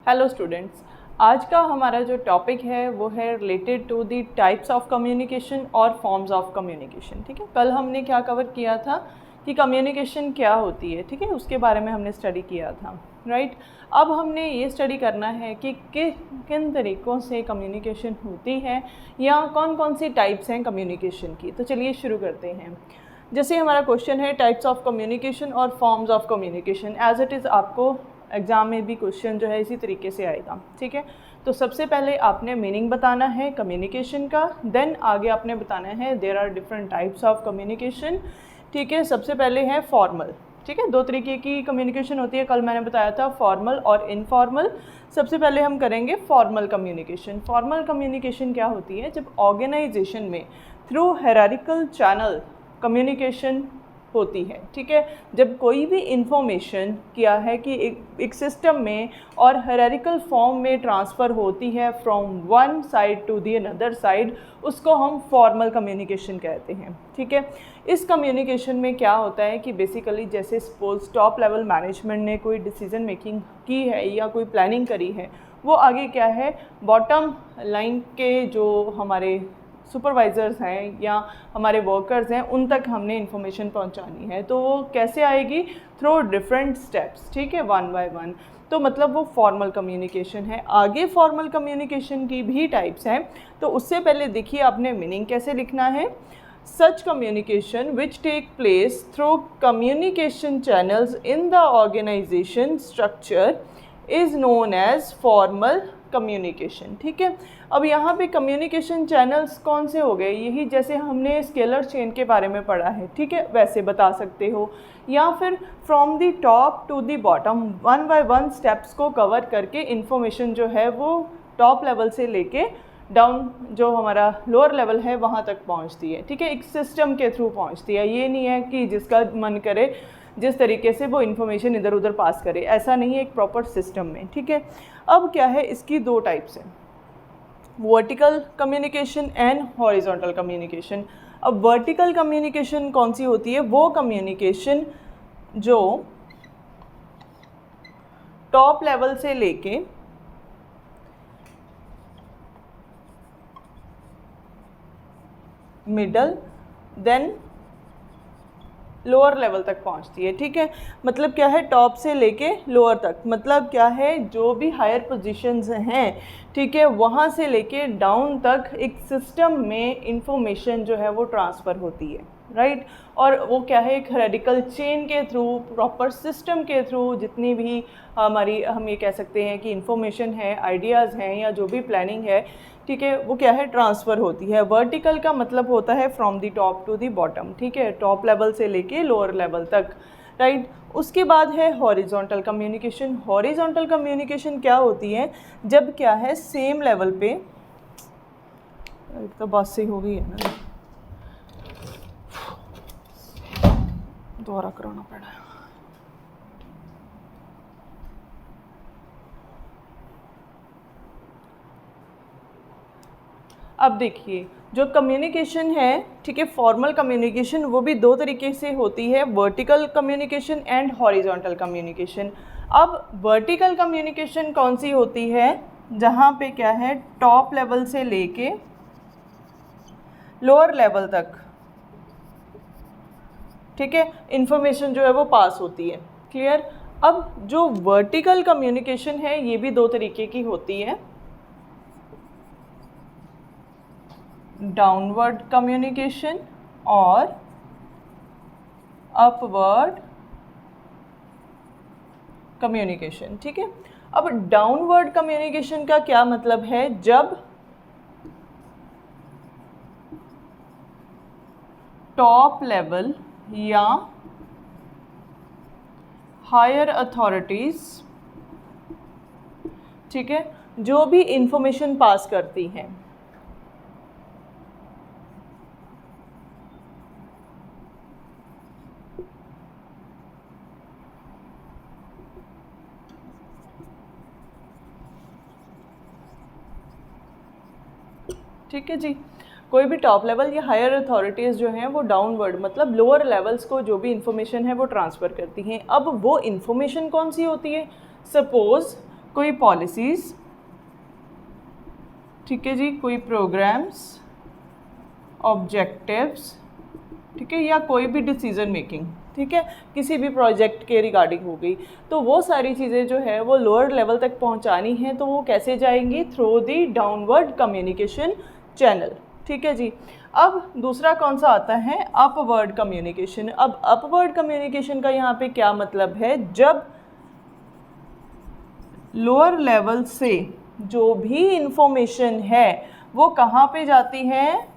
Hello students, आज का हमारा जो टॉपिक है वो है related to the types of communication और फॉर्म्स ऑफ कम्युनिकेशन। ठीक है, कल हमने क्या कवर किया था कि कम्युनिकेशन क्या होती है। ठीक है, उसके बारे में हमने स्टडी किया था, राइट। अब हमने ये स्टडी करना है कि किन तरीक़ों से कम्युनिकेशन होती है या कौन कौन सी टाइप्स हैं कम्युनिकेशन की। तो चलिए शुरू करते हैं। जैसे हमारा क्वेश्चन है टाइप्स ऑफ कम्युनिकेशन और forms of communication, as it is आपको एग्ज़ाम में भी क्वेश्चन जो है इसी तरीके से आएगा। ठीक है, तो सबसे पहले आपने मीनिंग बताना है कम्युनिकेशन का, देन आगे आपने बताना है there are different types of communication. ठीक है, सबसे पहले है फॉर्मल। ठीक है, दो तरीके की कम्युनिकेशन होती है, कल मैंने बताया था फॉर्मल और इनफॉर्मल। सबसे पहले हम करेंगे फॉर्मल कम्युनिकेशन। फॉर्मल कम्युनिकेशन क्या होती है? जब ऑर्गेनाइजेशन में थ्रू हायरार्किकल चैनल कम्युनिकेशन होती है। ठीक है, जब कोई भी इंफॉर्मेशन क्या है कि एक सिस्टम में और हायरार्किकल फॉर्म में ट्रांसफ़र होती है from one side to the another side, उसको हम फॉर्मल कम्युनिकेशन कहते हैं। ठीक है, इस कम्युनिकेशन में क्या होता है कि बेसिकली जैसे सपोज टॉप लेवल मैनेजमेंट ने कोई डिसीजन मेकिंग की है या कोई प्लानिंग करी है, वो आगे क्या है बॉटम लाइन के जो हमारे सुपरवाइज़र्स हैं या हमारे वर्कर्स हैं उन तक हमने इन्फॉर्मेशन पहुंचानी है। तो वो कैसे आएगी? Through different steps. ठीक है, वन बाय वन। तो मतलब वो फॉर्मल कम्युनिकेशन है। आगे फॉर्मल कम्युनिकेशन की भी टाइप्स हैं, तो उससे पहले देखिए आपने मीनिंग कैसे लिखना है। Such communication which take place through communication channels in the organisation structure is known as formal communication. ठीक है, अब यहाँ पे कम्युनिकेशन चैनल्स कौन से हो गए? यही जैसे हमने स्केलर चेन के बारे में पढ़ा है। ठीक है, वैसे बता सकते हो, या फिर from the top to the bottom one by one steps को कवर करके इन्फॉर्मेशन जो है वो टॉप लेवल से लेके डाउन जो हमारा लोअर लेवल है वहाँ तक पहुँचती है। ठीक है, एक सिस्टम के थ्रू पहुँचती है। ये नहीं है कि जिसका मन करे जिस तरीके से वो इन्फॉर्मेशन इधर उधर पास करे, ऐसा नहीं है, एक प्रॉपर सिस्टम में। ठीक है, अब क्या है, इसकी दो टाइप्स हैं, vertical communication and horizontal communication. अब वर्टिकल कम्युनिकेशन कौन सी होती है? वो कम्युनिकेशन जो टॉप लेवल से लेके मिडल देन लोअर लेवल तक पहुंचती है। ठीक है, मतलब क्या है, टॉप से लेके लोअर तक, मतलब क्या है, जो भी हायर पोजीशंस हैं, ठीक है, वहाँ से लेके डाउन तक एक सिस्टम में इंफॉर्मेशन जो है वो ट्रांसफ़र होती है, राइट। और वो क्या है, एक हायरार्किकल चेन के थ्रू, प्रॉपर सिस्टम के थ्रू जितनी भी हमारी, हम ये कह सकते हैं कि इंफॉर्मेशन है, आइडियाज़ हैं या जो भी प्लानिंग है, ठीक है, वो क्या है, ट्रांसफ़र होती है। वर्टिकल का मतलब होता है from the top to the bottom. ठीक है, टॉप लेवल से लेके लोअर लेवल तक, राइट। उसके बाद है हॉरिजॉन्टल कम्युनिकेशन। हॉरिजॉन्टल कम्युनिकेशन क्या होती है? जब क्या है, सेम लेवल पे, एक तो बात सही हो गई है ना, दोबारा कराना पड़ा है। अब देखिए, जो कम्युनिकेशन है, ठीक है, फॉर्मल कम्युनिकेशन, वो भी दो तरीके से होती है, vertical communication and horizontal communication. अब वर्टिकल कम्युनिकेशन कौन सी होती है? जहाँ पे क्या है, टॉप लेवल से लेके लोअर लेवल तक, ठीक है, इंफॉर्मेशन जो है वो पास होती है। क्लियर? अब जो वर्टिकल कम्युनिकेशन है ये भी दो तरीके की होती है, डाउनवर्ड कम्युनिकेशन और अपवर्ड कम्युनिकेशन। ठीक है, अब डाउनवर्ड कम्युनिकेशन का क्या मतलब है? जब टॉप लेवल या हायर अथॉरिटीज, ठीक है, जो भी इंफॉर्मेशन पास करती हैं, ठीक है जी, कोई भी टॉप लेवल या हायर अथॉरिटीज़ जो हैं वो डाउनवर्ड मतलब लोअर लेवल्स को जो भी इंफॉर्मेशन है वो ट्रांसफ़र करती हैं। अब वो इंफॉर्मेशन कौन सी होती है? सपोज़ कोई पॉलिसीज़, ठीक है जी, कोई प्रोग्राम्स, ऑब्जेक्टिव्स, ठीक है, या कोई भी डिसीजन मेकिंग, ठीक है, किसी भी प्रोजेक्ट के रिगार्डिंग हो गई, तो वो सारी चीज़ें जो है वो लोअर लेवल तक पहुंचानी है, तो वो कैसे जाएंगी? Through the downward communication channel, ठीक है जी। अब दूसरा कौन सा आता है? Upward communication. अब अपवर्ड कम्युनिकेशन का यहाँ पे क्या मतलब है? जब लोअर लेवल से जो भी इंफॉर्मेशन है वो कहाँ पे जाती है?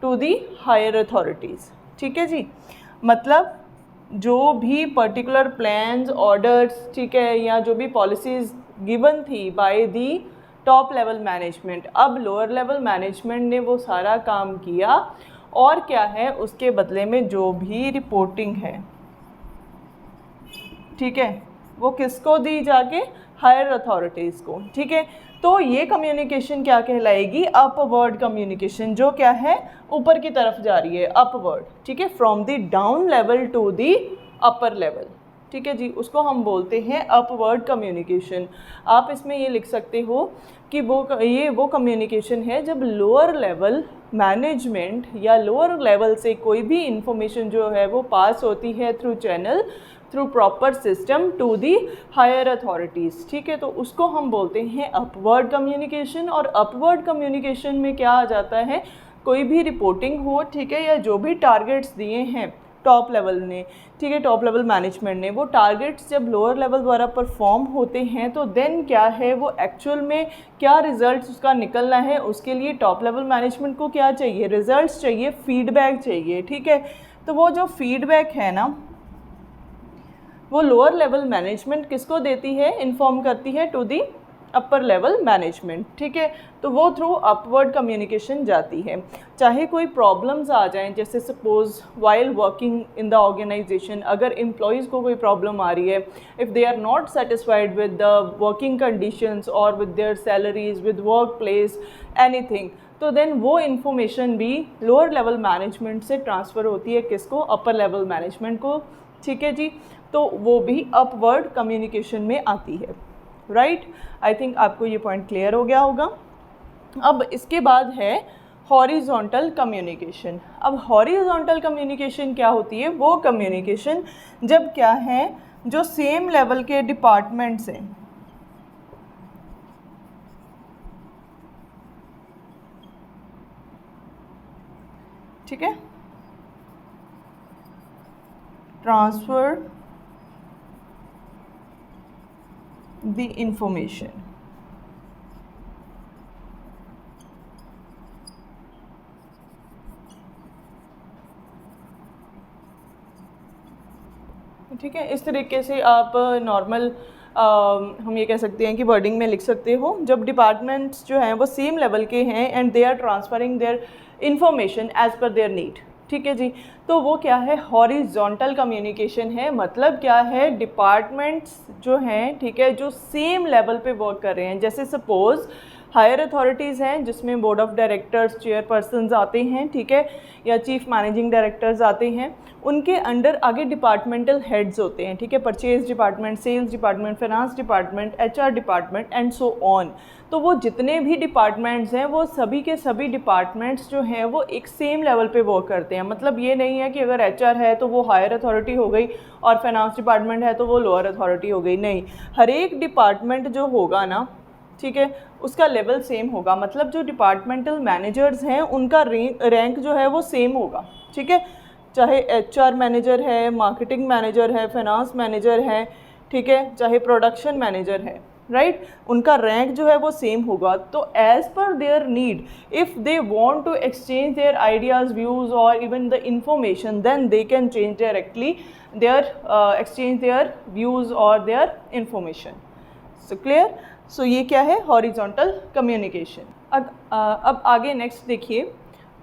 टू दी हायर अथॉरिटीज़, ठीक है जी। मतलब जो भी पर्टिकुलर प्लान्स, ऑर्डर्स, ठीक है, या जो भी पॉलिसीज़ गिवन थी by the top level management, अब लोअर लेवल मैनेजमेंट ने वो सारा काम किया, और क्या है उसके बदले में जो भी रिपोर्टिंग है, ठीक है, वो किसको दी? जाके हायर अथॉरिटीज़ को, ठीक है। तो ये कम्युनिकेशन क्या कहलाएगी? अपवर्ड कम्युनिकेशन, जो क्या है? ऊपर की तरफ जा रही है, अपवर्ड, ठीक है, from the down level to the upper level, ठीक है जी, उसको हम बोलते हैं अपवर्ड कम्युनिकेशन। आप इसमें ये लिख सकते हो कि वो कम्युनिकेशन है जब लोअर लेवल मैनेजमेंट या लोअर लेवल से कोई भी इंफॉर्मेशन जो है वो पास होती है through channel, through proper system to the higher authorities, ठीक है, तो उसको हम बोलते हैं अपवर्ड कम्युनिकेशन। और अपवर्ड कम्युनिकेशन में क्या आ जाता है? कोई भी रिपोर्टिंग हो, ठीक है, या जो भी टारगेट्स दिए हैं टॉप लेवल ने, ठीक है, टॉप लेवल मैनेजमेंट ने, वो टारगेट्स जब लोअर लेवल द्वारा परफॉर्म होते हैं तो देन क्या है, वो एक्चुअल में क्या रिजल्ट्स उसका निकलना है, उसके लिए टॉप लेवल मैनेजमेंट को क्या चाहिए? रिजल्ट्स चाहिए, फीडबैक चाहिए, ठीक है। तो वो जो फीडबैक है ना, वो लोअर लेवल मैनेजमेंट किसको देती है? इन्फॉर्म करती है to the upper level management, ठीक है। तो वो थ्रू अपवर्ड कम्युनिकेशन जाती है। चाहे कोई प्रॉब्लम्स आ जाएं, जैसे suppose while working in the organisation, अगर एम्प्लॉयज़ को कोई प्रॉब्लम आ रही है, if they are not satisfied with the working conditions और with their salaries, with work place, anything, तो देन वो इन्फॉर्मेशन भी लोअर लेवल मैनेजमेंट से ट्रांसफ़र होती है किसको? अपर लेवल मैनेजमेंट को, ठीक है जी। तो वो भी अपवर्ड कम्युनिकेशन में आती है, राइट। आई थिंक आपको ये पॉइंट क्लियर हो गया होगा। अब इसके बाद है हॉरिजॉन्टल कम्युनिकेशन। अब हॉरिजॉन्टल कम्युनिकेशन क्या होती है? वो कम्युनिकेशन जब क्या है, जो सेम लेवल के डिपार्टमेंट्स हैं, ठीक है, ट्रांसफर द इंफॉर्मेशन, ठीक है। इस तरीके से आप नॉर्मल हम ये कह सकते हैं कि वर्डिंग में लिख सकते हो, जब डिपार्टमेंट्स जो हैं वो सेम लेवल के हैं and they are transferring their information as per their need, ठीक है जी, तो वो क्या है? हॉरिजॉन्टल कम्युनिकेशन है। मतलब क्या है? डिपार्टमेंट्स जो हैं, ठीक है, जो सेम लेवल पे वर्क कर रहे हैं, जैसे सपोज़ हायर अथॉरिटीज़ हैं जिसमें बोर्ड ऑफ डायरेक्टर्स, चेयरपर्सन्स आते हैं, ठीक है, या चीफ मैनेजिंग डायरेक्टर्स आते हैं, उनके अंडर आगे डिपार्टमेंटल हेड्स होते हैं, ठीक है, purchase department, sales department, finance department, HR department and so on. तो वो जितने भी डिपार्टमेंट्स हैं वो सभी के सभी डिपार्टमेंट्स जो हैं वो एक सेम लेवल पे वर्क करते हैं। मतलब ये नहीं है कि अगर एचआर है तो वो हायर अथॉरिटी हो गई और फाइनेंस डिपार्टमेंट है तो वो लोअर अथॉरिटी हो गई, नहीं, हर एक डिपार्टमेंट जो होगा ना, ठीक है, उसका लेवल सेम होगा। मतलब जो डिपार्टमेंटल मैनेजर्स हैं उनका रैंक जो है वो सेम होगा, ठीक है, चाहे एचआर मैनेजर है, मार्केटिंग मैनेजर है, फाइनेंस मैनेजर है, ठीक है, चाहे प्रोडक्शन मैनेजर है, राइट, उनका रैंक जो है वो सेम होगा। तो as per their need, if they want to exchange their ideas, views और even the information, then they can change directly their exchange their views और their information. So clear? So ये क्या है? Horizontal communication. अब आगे next देखिए,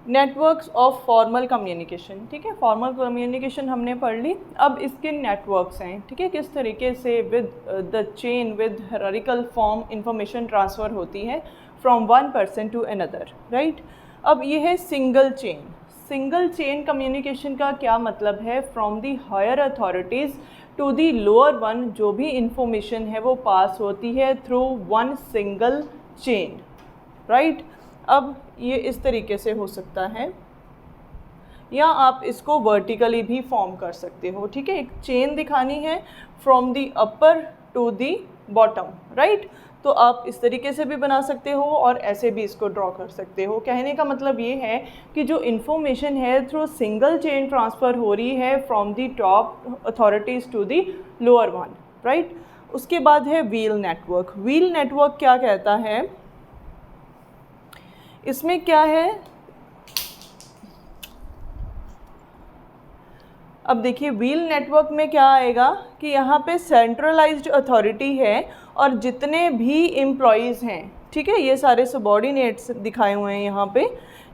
networks of formal communication, ठीक है, फॉर्मल कम्युनिकेशन हमने पढ़ ली। अब इसके नेटवर्क्स हैं, ठीक है, किस तरीके से with the chain, with hierarchical form information transfer होती है from one person to another, right. अब ये है single chain. Single chain communication का क्या मतलब है? From the higher authorities to the lower one, जो भी इंफॉर्मेशन है वो पास होती है through one single chain, right. अब ये इस तरीके से हो सकता है, या आप इसको वर्टिकली भी फॉर्म कर सकते हो, ठीक है। एक चेन दिखानी है from the upper to the bottom, right. तो आप इस तरीके से भी बना सकते हो और ऐसे भी इसको ड्रॉ कर सकते हो। कहने का मतलब ये है कि जो इन्फॉर्मेशन है थ्रू सिंगल चेन ट्रांसफ़र हो रही है from the top authorities to the lower one, right. उसके बाद है व्हील नेटवर्क। व्हील नेटवर्क क्या कहता है, इसमें क्या है, अब देखिए व्हील नेटवर्क में क्या आएगा कि यहाँ पे सेंट्रलाइज्ड अथॉरिटी है और जितने भी एम्प्लॉयज़ हैं, ठीक है, ये सारे सबॉर्डिनेट्स दिखाए हुए हैं यहाँ पे,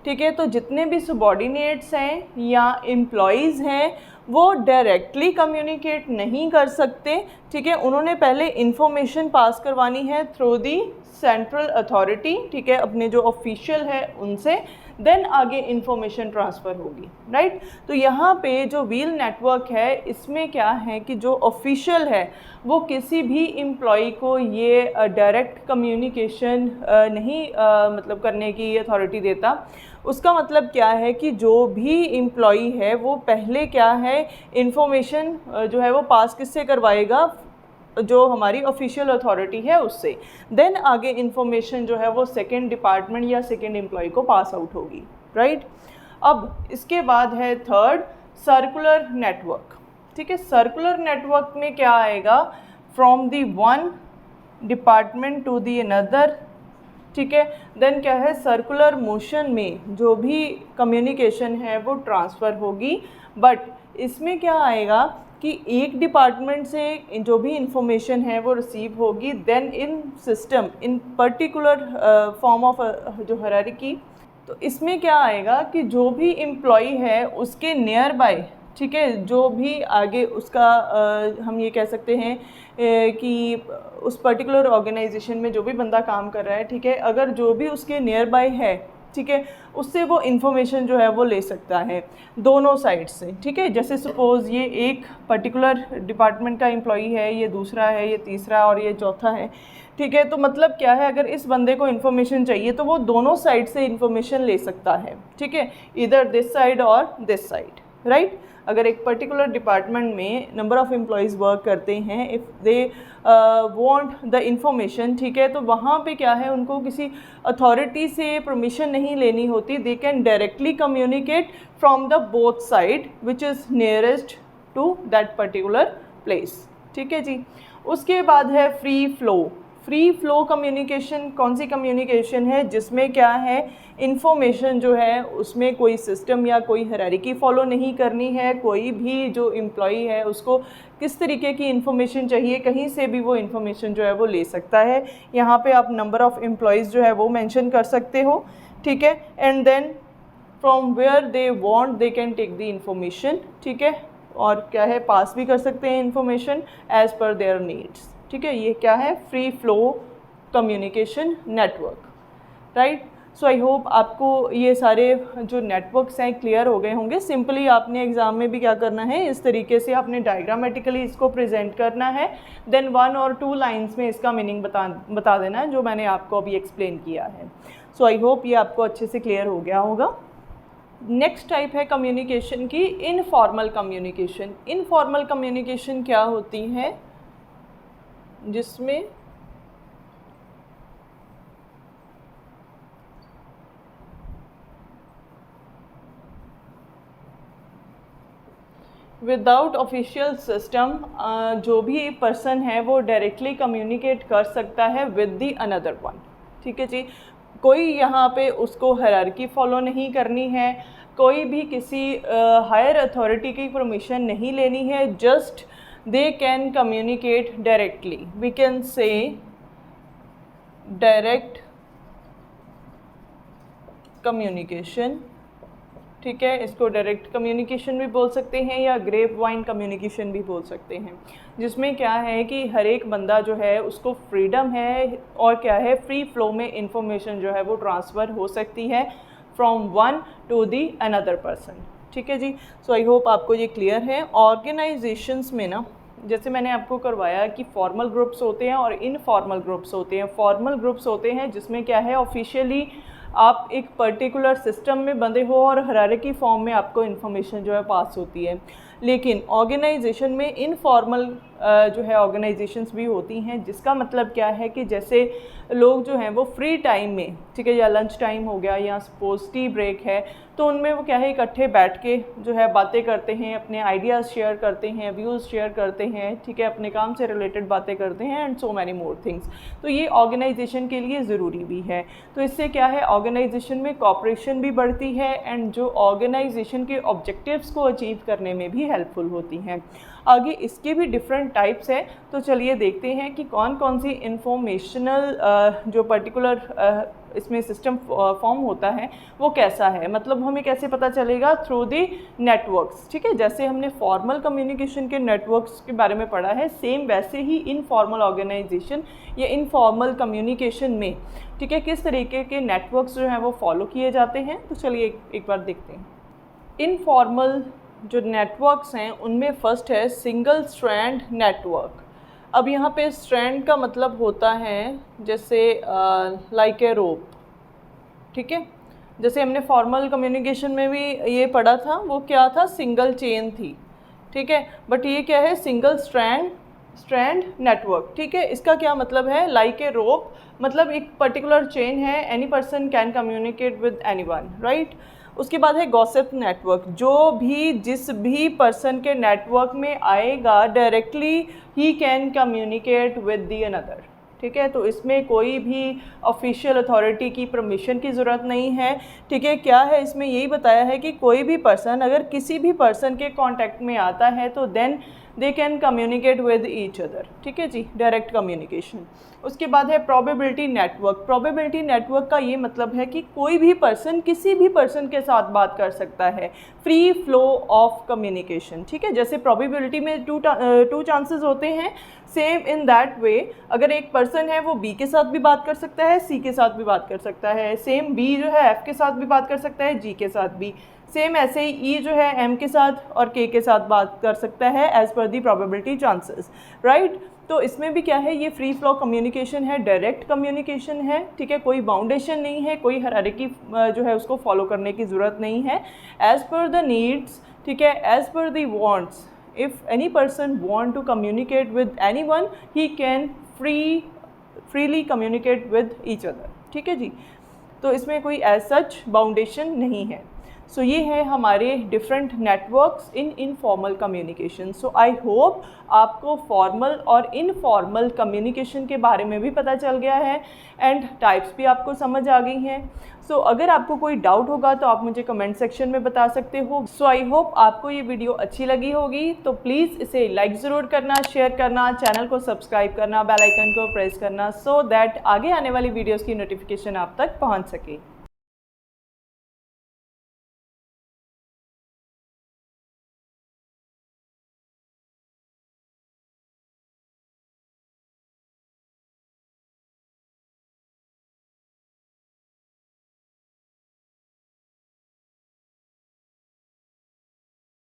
ठीक है। तो जितने भी सबॉर्डिनेट्स हैं या एम्प्लॉयज़ हैं वो डायरेक्टली कम्युनिकेट नहीं कर सकते, ठीक है। उन्होंने पहले इंफॉर्मेशन पास करवानी है थ्रू दी सेंट्रल अथॉरिटी, ठीक है, अपने जो ऑफिशियल है उनसे, देन आगे इंफॉर्मेशन ट्रांसफ़र होगी, राइट। तो यहाँ पे जो व्हील नेटवर्क है इसमें क्या है कि जो ऑफिशियल है वो किसी भी एम्प्लॉय को ये डायरेक्ट कम्युनिकेशन नहीं मतलब करने की अथॉरिटी देता। उसका मतलब क्या है कि जो भी एम्प्लॉय है वो पहले क्या है इंफॉर्मेशन जो है वो पास किससे करवाएगा, जो हमारी ऑफिशियल अथॉरिटी है उससे, देन आगे इंफॉर्मेशन जो है वो सेकंड डिपार्टमेंट या सेकंड एम्प्लॉय को पास आउट होगी, राइट। अब इसके बाद है थर्ड सर्कुलर नेटवर्क, ठीक है। सर्कुलर नेटवर्क में क्या आएगा, from the one department to the another, ठीक है। देन क्या है, सर्कुलर मोशन में जो भी कम्युनिकेशन है वो ट्रांसफ़र होगी, बट इसमें क्या आएगा कि एक डिपार्टमेंट से जो भी इंफॉर्मेशन है वो रिसीव होगी, then in system in particular form of जो हायरार्की। तो इसमें क्या आएगा कि जो भी एम्प्लॉय है उसके नियर बाय, ठीक है, जो भी आगे उसका हम ये कह सकते हैं कि उस पर्टिकुलर ऑर्गेनाइजेशन में जो भी बंदा काम कर रहा है, ठीक है, अगर जो भी उसके नियर बाय है, ठीक है, उससे वो इन्फॉर्मेशन जो है वो ले सकता है दोनों साइड से, ठीक है। जैसे सपोज़ ये एक पर्टिकुलर डिपार्टमेंट का एम्प्लॉई है, ये दूसरा है, ये तीसरा और ये चौथा है, ठीक है। तो मतलब क्या है, अगर इस बंदे को इन्फॉर्मेशन चाहिए तो वो दोनों साइड से इन्फॉर्मेशन ले सकता है, ठीक है, इधर दिस साइड और दिस साइड, राइट। अगर एक पर्टिकुलर डिपार्टमेंट में नंबर ऑफ़ एम्प्लॉयज़ वर्क करते हैं, if they want the information, ठीक है, तो वहाँ पे क्या है, उनको किसी अथॉरिटी से परमिशन नहीं लेनी होती, they can directly communicate from the both side which is nearest to that particular place, ठीक है जी। उसके बाद है free flow. Free flow communication कौन सी कम्युनिकेशन है, जिसमें क्या है, इंफॉर्मेशन जो है उसमें कोई सिस्टम या कोई हायरार्की फॉलो नहीं करनी है। कोई भी जो एम्प्लॉय है उसको किस तरीके की इंफॉर्मेशन चाहिए, कहीं से भी वो इंफॉर्मेशन जो है वो ले सकता है। यहाँ पे आप नंबर ऑफ़ एम्प्लॉयज़ जो है वो मेंशन कर सकते हो, ठीक है, and then from where they want they can take the information, ठीक है, और क्या है, पास भी कर सकते हैं information as per there needs, ठीक है। ये क्या है, free flow communication network, right. So I hope आपको ये सारे जो नेटवर्क्स हैं क्लियर हो गए होंगे। सिंपली आपने एग्ज़ाम में भी क्या करना है, इस तरीके से आपने डायग्रामेटिकली इसको प्रेजेंट करना है, देन 1 और 2 लाइंस में इसका मीनिंग बता देना है जो मैंने आपको अभी एक्सप्लेन किया है। सो आई होप ये आपको अच्छे से क्लियर हो गया होगा। नेक्स्ट टाइप है कम्युनिकेशन की इनफॉर्मल कम्युनिकेशन। इनफॉर्मल कम्युनिकेशन क्या होती है, जिसमें विदाउट ऑफिशियल सिस्टम जो भी पर्सन है वो डायरेक्टली कम्युनिकेट कर सकता है विद दी अनदर वन, ठीक है जी। कोई यहाँ पे उसको हायरार्की फॉलो नहीं करनी है, कोई भी किसी हायर अथॉरिटी की परमिशन नहीं लेनी है, just they can communicate directly. We can say direct communication, ठीक है, इसको डायरेक्ट कम्युनिकेशन भी बोल सकते हैं या ग्रेप वाइन कम्युनिकेशन भी बोल सकते हैं, जिसमें क्या है कि हर एक बंदा जो है उसको फ्रीडम है और क्या है, फ्री फ्लो में इंफॉर्मेशन जो है वो ट्रांसफ़र हो सकती है from one to the another person, ठीक है जी। सो आई होप आपको ये क्लियर है। ऑर्गेनाइजेशंस में ना जैसे मैंने आपको करवाया कि फॉर्मल ग्रुप्स होते हैं और इनफॉर्मल ग्रुप्स होते हैं। फॉर्मल ग्रुप्स होते हैं जिसमें क्या है, ऑफिशियली आप एक पर्टिकुलर सिस्टम में बंधे हो और हायरार्की फॉर्म में आपको इन्फॉर्मेशन जो है पास होती है। लेकिन ऑर्गेनाइजेशन में इनफॉर्मल जो है ऑर्गेनाइजेशंस भी होती हैं, जिसका मतलब क्या है कि जैसे लोग जो हैं वो फ्री टाइम में, ठीक है, या लंच टाइम हो गया या सपोज टी ब्रेक है, तो उनमें वो क्या है इकट्ठे बैठ के जो है बातें करते हैं, अपने आइडियाज़ शेयर करते हैं, व्यूज़ शेयर करते हैं, ठीक है, अपने काम से रिलेटेड बातें करते हैं and so many more things. तो ये ऑर्गेनाइजेशन के लिए ज़रूरी भी है। तो इससे क्या है, ऑर्गेनाइजेशन में कॉपरेशन भी बढ़ती है एंड जो ऑर्गेनाइजेशन के ऑब्जेक्टिव्स को अचीव करने में भी हेल्पफुल होती हैं। आगे इसके भी डिफरेंट टाइप्स हैं, तो चलिए देखते हैं कि कौन कौन सी इंफॉर्मेशनल जो पर्टिकुलर इसमें सिस्टम फॉर्म होता है वो कैसा है, मतलब हमें कैसे पता चलेगा, थ्रू दी नेटवर्क्स। ठीक है, जैसे हमने फॉर्मल कम्युनिकेशन के नेटवर्क्स के बारे में पढ़ा है, सेम वैसे ही इनफॉर्मल ऑर्गेनाइजेशन या इनफॉर्मल कम्युनिकेशन में, ठीक है, किस तरीके के नेटवर्क्स जो हैं वो फॉलो किए जाते हैं। तो चलिए एक बार देखते हैं। इनफॉर्मल जो नेटवर्क्स हैं उनमें फर्स्ट है सिंगल स्ट्रैंड नेटवर्क। अब यहाँ पे स्ट्रैंड का मतलब होता है जैसे लाइक ए रोप, ठीक है, जैसे हमने फॉर्मल कम्युनिकेशन में भी ये पढ़ा था, वो क्या था, सिंगल चेन थी, ठीक है, बट ये क्या है, सिंगल स्ट्रैंड नेटवर्क। ठीक है, इसका क्या मतलब है, लाइक ए रोप मतलब एक पर्टिकुलर चेन है, any person can communicate with anyone, right. उसके बाद है गॉसिप नेटवर्क, जो भी जिस भी पर्सन के नेटवर्क में आएगा directly he can communicate with the another. ठीक है, तो इसमें कोई भी ऑफिशियल अथॉरिटी की परमिशन की ज़रूरत नहीं है। ठीक है, क्या है इसमें यही बताया है कि कोई भी पर्सन अगर किसी भी पर्सन के कांटेक्ट में आता है तो then they can communicate with each other. ठीक है जी, डायरेक्ट कम्युनिकेशन। उसके बाद है प्रोबेबिलिटी नेटवर्क। प्रोबेबिलिटी नेटवर्क का ये मतलब है कि कोई भी पर्सन किसी भी पर्सन के साथ बात कर सकता है, फ्री फ्लो ऑफ कम्युनिकेशन। ठीक है, जैसे प्रोबेबिलिटी में टू चांसेस होते हैं, सेम इन दैट वे अगर एक पर्सन है वो बी के साथ भी बात कर सकता है, सी के साथ भी बात कर सकता है, सेम बी जो है एफ के साथ भी बात कर सकता है, जी के साथ भी, सेम ऐसे ही ई जो है एम के साथ और के साथ बात कर सकता है एज पर दी प्रोबेबिलिटी चांसेस, राइट। तो इसमें भी क्या है, ये फ्री फ्लो कम्युनिकेशन है, डायरेक्ट कम्युनिकेशन है। ठीक है, कोई बाउंडेशन नहीं है, कोई हायरार्की जो है उसको फॉलो करने की ज़रूरत नहीं है, एज पर द नीड्स, ठीक है, as per the wants. If any person want to communicate with anyone he can freely communicate with each other. ठीक है जी, तो इसमें कोई एज सच बाउंडेशन नहीं है। सो ये है हमारे different networks in informal communication. So I hope आपको फॉर्मल और इनफॉर्मल कम्युनिकेशन के बारे में भी पता चल गया है एंड टाइप्स भी आपको समझ आ गई हैं। सो अगर आपको कोई डाउट होगा तो आप मुझे कमेंट सेक्शन में बता सकते हो। सो आई होप आपको ये वीडियो अच्छी लगी होगी, तो प्लीज़ इसे लाइक ज़रूर करना, शेयर करना, चैनल को सब्सक्राइब करना, बेल आइकन को प्रेस करना, सो दैट आगे आने वाली वीडियोज़ की नोटिफिकेशन आप तक पहुँच सके।